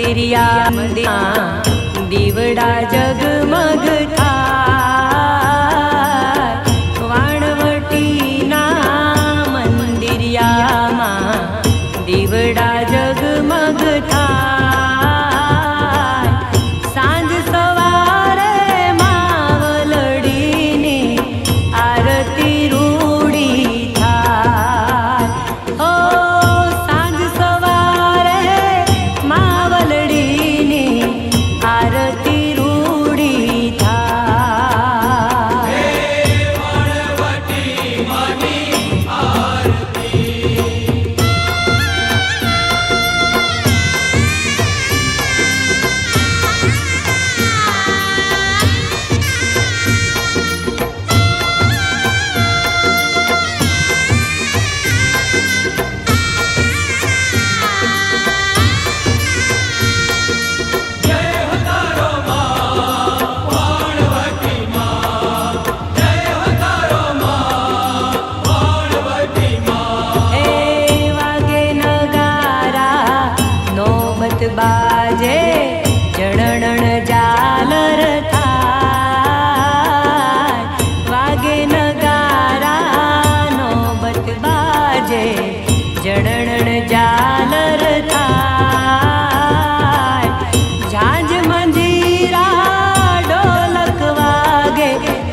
મંદિરિયા દીવડા જગમગ થાય વાણવટીના મંદિરિયામાં દીવડા જગમગ થાય સાંજ સવારે માવલડીની આરતી રૂડી થાય ઓ સાંજ સવારે માવલડીની આરતી રૂડી થાય વાણવટી માની આરતી બાજે જણણ ઝાલર થાય વાગે નગારા નોબત બાજે જણણ ઝાલર થાય ઝાંઝ મંજીરા ઢોલક વાગે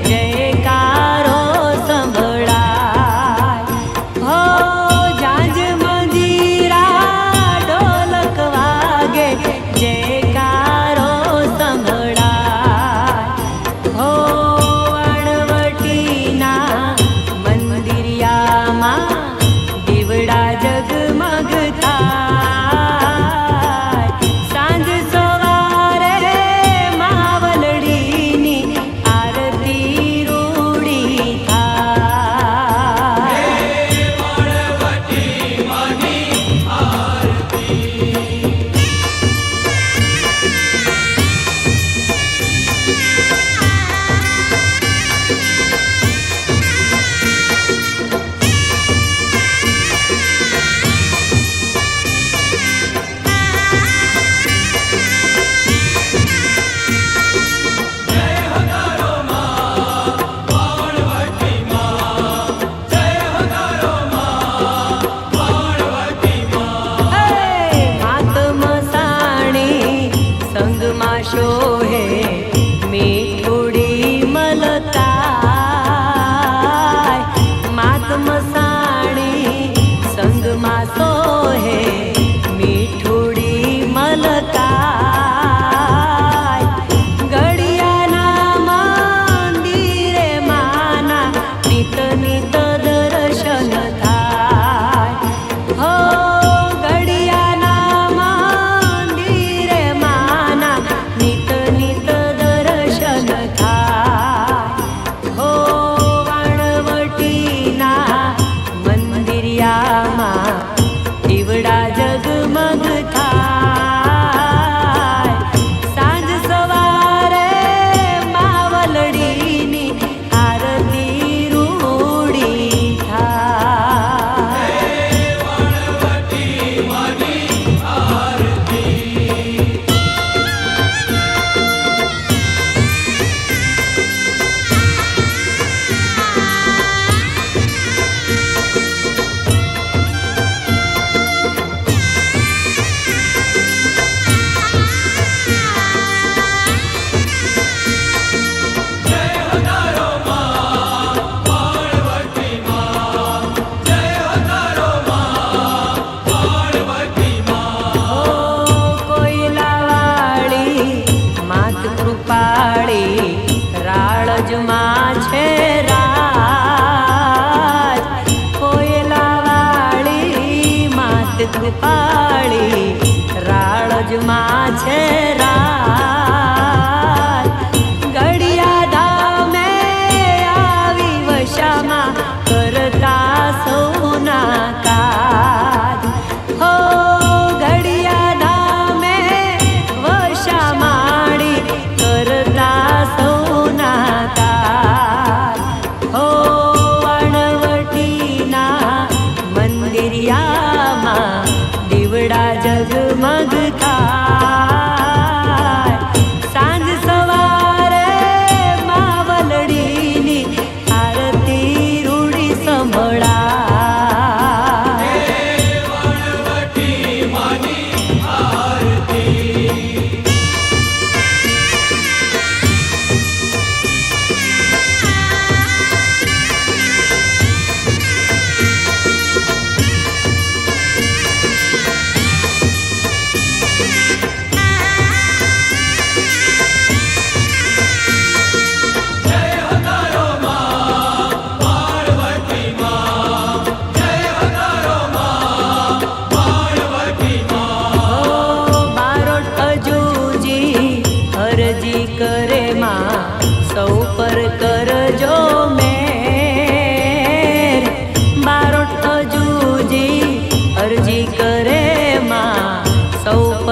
જયકારો સંભળાય હો ઝાંઝ જયકારો સંભળાય હો વાણવટીના મંદિરિયામાં દીવડા જગમગ થાય સાંજ સવારે માવલડીની આરતી રૂડી થાય વાણવટી માની આરતી શોહે મીઠુડી મલકાય માત મસાણી સંગમાં સોહે મીઠુડી મલકાય ગળિયાના મંદિરે માના નિત નિત દર્શન થાય હો દીવડા જગમગ થાય સાંજ સવારે માવલડીની આરતી રૂડી થાય વાણવટી માની આરતી રાળજમાં છે રાજ કોયલાવાળી માત કૃપાળી રાળજમાં છે રાજ ગળિયા ધામે આવી વશામાં કરતા સૌના કાજ હો ઘડિયા ધામે વશા માડી કરતા સૌના કાજ હો વાણવટીના મંદિરિયામાં દીવડા જગમગ થાય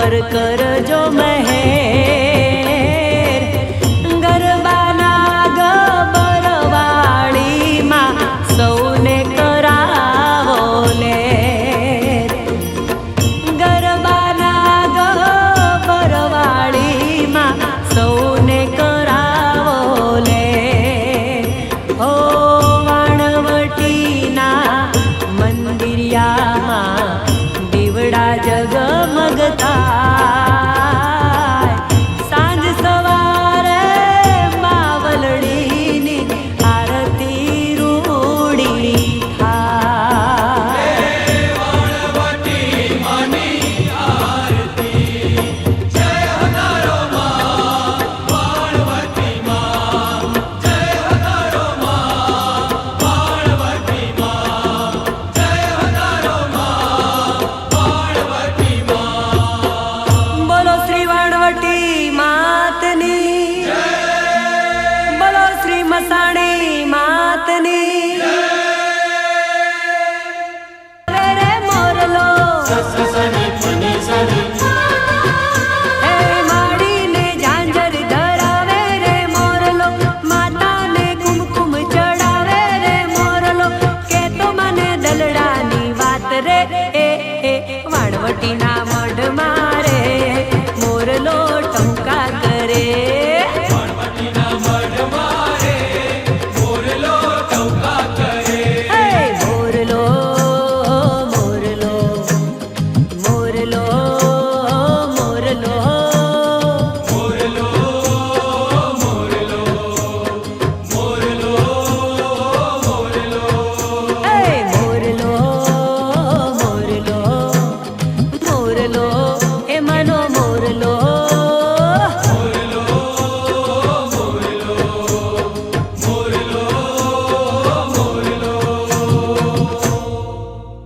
પર કરજો